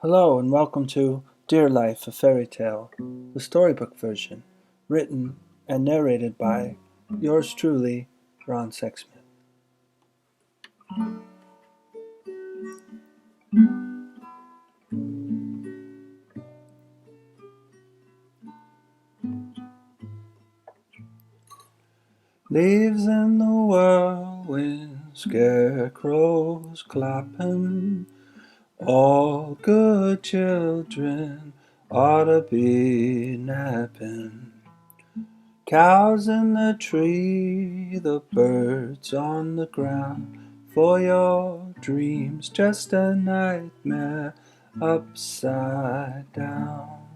Hello and welcome to Dear Life, a Fairy Tale, the storybook version, written and narrated by yours truly, Ron SEXSMITH. Leaves in the whirlwind, scarecrows clapping, all good children ought to be napping. Cows in the tree, the birds on the ground, for your dreams just a nightmare upside down.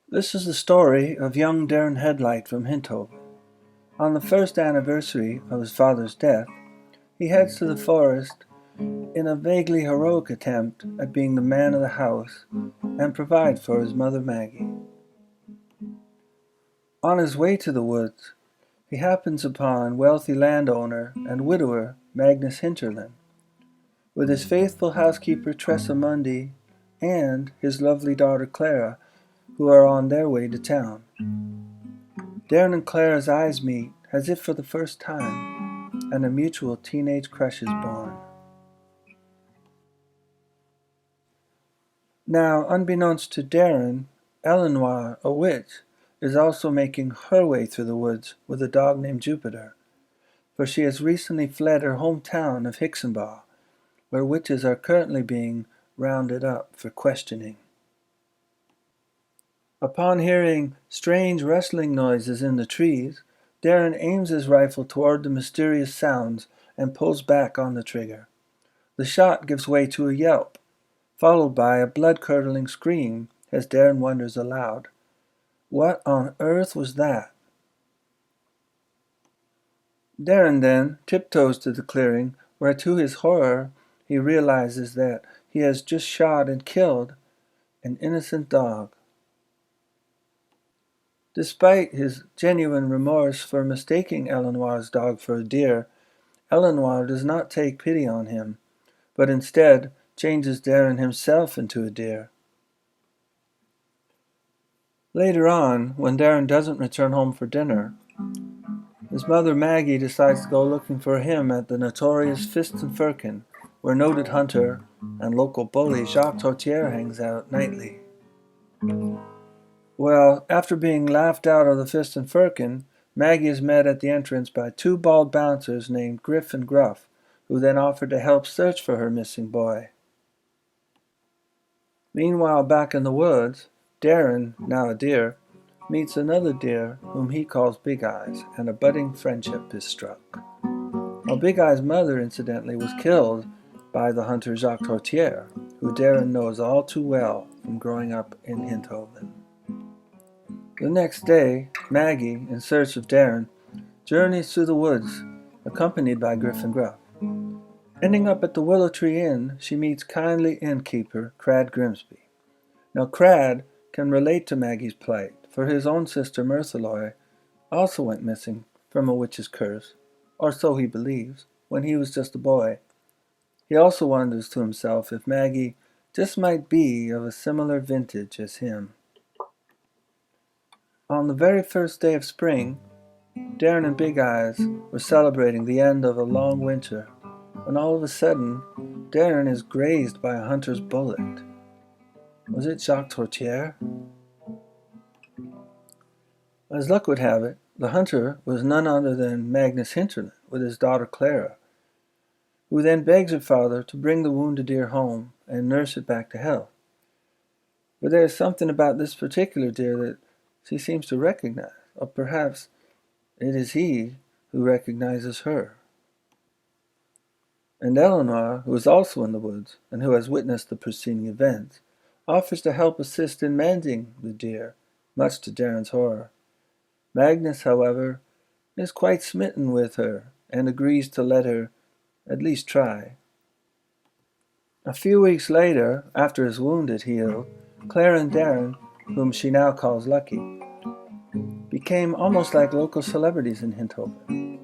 This is the story of young Darren Headlight from Hinthoven. On the first anniversary of his father's death, he heads to the forest in a vaguely heroic attempt at being the man of the house and provide for his mother Maggie. On his way to the woods, he happens upon wealthy landowner and widower Magnus Hinterland, with his faithful housekeeper Tressa Mundy and his lovely daughter Clara, who are on their way to town. Darren and Clara's eyes meet as if for the first time, and a mutual teenage crush is born. Now, unbeknownst to Darren, Eleanor, a witch, is also making her way through the woods with a dog named Jupiter, for she has recently fled her hometown of Hicksonbaugh, where witches are currently being rounded up for questioning. Upon hearing strange rustling noises in the trees, Darren aims his rifle toward the mysterious sounds and pulls back on the trigger. The shot gives way to a yelp, followed by a blood-curdling scream as Darren wonders aloud, "What on earth was that?" Darren then tiptoes to the clearing, where to his horror he realizes that he has just shot and killed an innocent dog. Despite his genuine remorse for mistaking Eleanor's dog for a deer, Eleanor does not take pity on him, but instead changes Darren himself into a deer. Later on, when Darren doesn't return home for dinner, his mother Maggie decides to go looking for him at the notorious Fist and Firkin, where noted hunter and local bully Jacques Tortier hangs out nightly. Well, after being laughed out of the Fist and Firkin, Maggie is met at the entrance by two bald bouncers named Griff and Gruff, who then offer to help search for her missing boy. Meanwhile, back in the woods, Darren, now a deer, meets another deer whom he calls Big Eyes, and a budding friendship is struck. Now, Big Eyes' mother, incidentally, was killed by the hunter Jacques Tortier, who Darren knows all too well from growing up in Hinthoven. The next day, Maggie, in search of Darren, journeys through the woods, accompanied by Griff and Gruff. Ending up at the Willow Tree Inn, she meets kindly innkeeper Crad Grimsby. Now, Crad can relate to Maggie's plight, for his own sister Mirthaloy also went missing from a witch's curse, or so he believes, when he was just a boy. He also wonders to himself if Maggie just might be of a similar vintage as him. On the very first day of spring, Darren and Big Eyes were celebrating the end of a long winter, when all of a sudden, Darren is grazed by a hunter's bullet. Was it Jacques Tortier? As luck would have it, the hunter was none other than Magnus Hinterland with his daughter Clara, who then begs her father to bring the wounded deer home and nurse it back to health. But there is something about this particular deer that she seems to recognize, or perhaps it is he who recognizes her. And Eleanor, who is also in the woods and who has witnessed the preceding events, offers to help assist in mending the deer, much to Darren's horror. Magnus, however, is quite smitten with her and agrees to let her at least try. A few weeks later, after his wound had healed, Claire and Darren, whom she now calls Lucky, became almost like local celebrities in Hinthoven.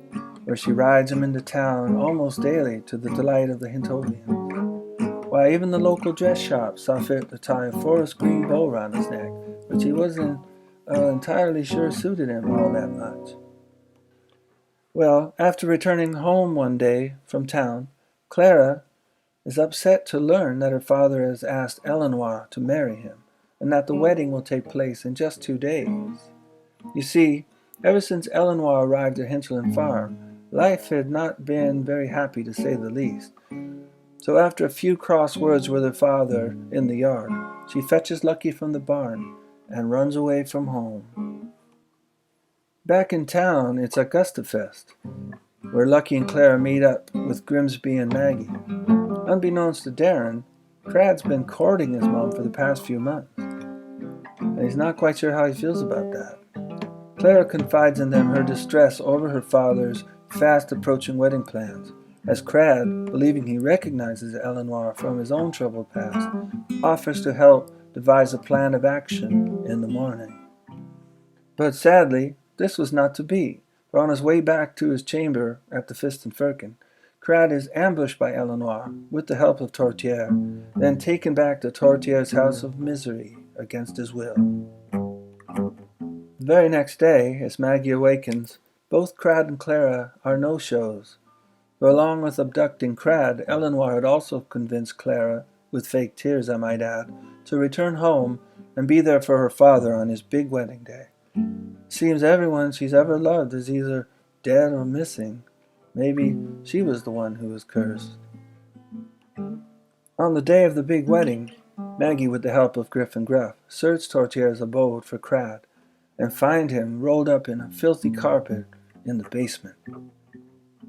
where she rides him into town almost daily to the delight of the Hinthovians. Why, even the local dress shop saw fit to tie a forest green bow round his neck, which he wasn't entirely sure suited him all that much. Well, after returning home one day from town, Clara is upset to learn that her father has asked Eleanor to marry him, and that the wedding will take place in just 2 days. You see, ever since Eleanor arrived at Hinchland Farm, life had not been very happy, to say the least. So after a few cross words with her father in the yard, she fetches Lucky from the barn and runs away from home. Back in town, it's Augusta Fest, where Lucky and Clara meet up with Grimsby and Maggie. Unbeknownst to Darren, Crad's been courting his mom for the past few months, and he's not quite sure how he feels about that. Clara confides in them her distress over her father's fast-approaching wedding plans, as Crad, believing he recognizes Eleanor from his own troubled past, offers to help devise a plan of action in the morning. But sadly, this was not to be, for on his way back to his chamber at the Fist and Firkin, Crad is ambushed by Eleanor with the help of Tortier, then taken back to Tortier's house of misery against his will. The very next day, as Maggie awakens, both Crad and Clara are no-shows, for along with abducting Crad, Eleanor had also convinced Clara, with fake tears I might add, to return home and be there for her father on his big wedding day. Seems everyone she's ever loved is either dead or missing. Maybe she was the one who was cursed. On the day of the big wedding, Maggie, with the help of Griff and Gruff, searched Tortier's abode for Crad, and find him rolled up in a filthy carpet in the basement.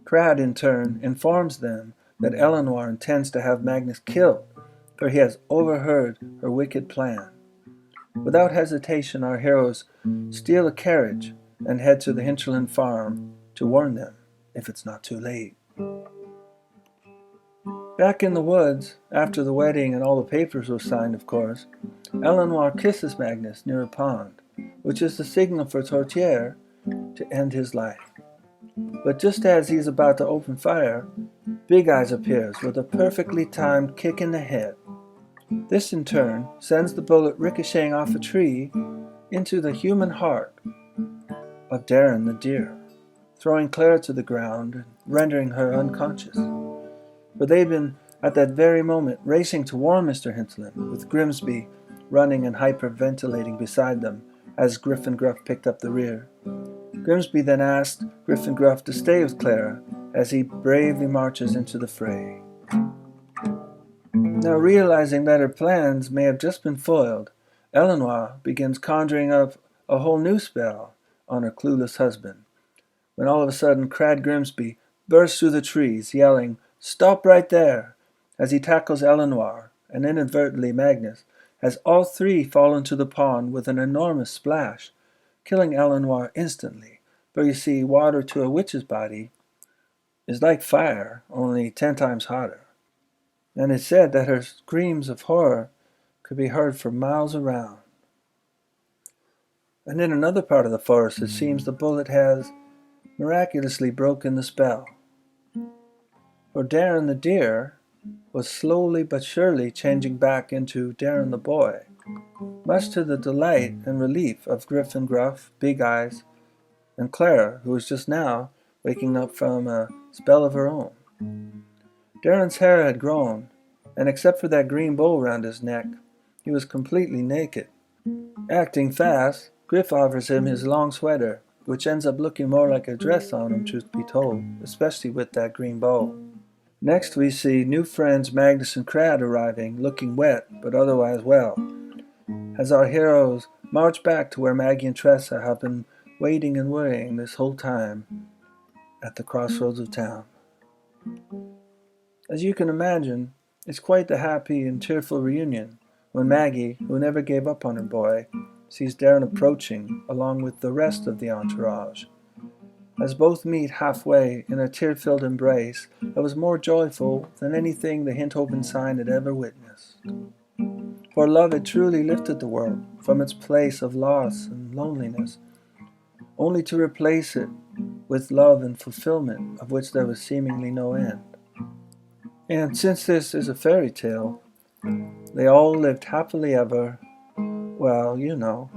Crad, in turn, informs them that Eleanor intends to have Magnus killed, for he has overheard her wicked plan. Without hesitation, our heroes steal a carriage and head to the Hinchland farm to warn them, if it's not too late. Back in the woods, after the wedding and all the papers were signed, of course, Eleanor kisses Magnus near a pond, which is the signal for Tortier to end his life. But just as he's about to open fire, Big Eyes appears with a perfectly timed kick in the head. This, in turn, sends the bullet ricocheting off a tree into the human heart of Darren the deer, throwing Clara to the ground and rendering her unconscious. For they'd been, at that very moment, racing to warn Mr. Hinchland, with Grimsby running and hyperventilating beside them as Griff and Gruff picked up the rear. Grimsby then asked Griff and Gruff to stay with Clara as he bravely marches into the fray. Now, realizing that her plans may have just been foiled, Eleanor begins conjuring up a whole new spell on her clueless husband, when all of a sudden Crad Grimsby bursts through the trees, yelling, "Stop right there!" as he tackles Eleanor, and inadvertently Magnus, as all three fall into the pond with an enormous splash, killing Eleanor instantly. For you see, water to a witch's body is like fire, only 10 times hotter. And it's said that her screams of horror could be heard for miles around. And in another part of the forest, it seems the bullet has miraculously broken the spell. For Darren the deer was slowly but surely changing back into Darren the boy, much to the delight and relief of Griff and Gruff, Big Eyes, and Clara, who was just now waking up from a spell of her own. Darren's hair had grown, and except for that green bow round his neck, he was completely naked. Acting fast, Griff offers him his long sweater, which ends up looking more like a dress on him, truth be told, especially with that green bow. Next we see new friends Magnus and Crad arriving, looking wet, but otherwise well, as our heroes march back to where Maggie and Tressa have been waiting and worrying this whole time at the crossroads of town. As you can imagine, it's quite the happy and cheerful reunion when Maggie, who never gave up on her boy, sees Darren approaching along with the rest of the entourage. As both meet halfway in a tear-filled embrace that was more joyful than anything the Hinthoven sign had ever witnessed. For love had truly lifted the world from its place of loss and loneliness, only to replace it with love and fulfillment of which there was seemingly no end. And since this is a fairy tale, they all lived happily ever, well, you know,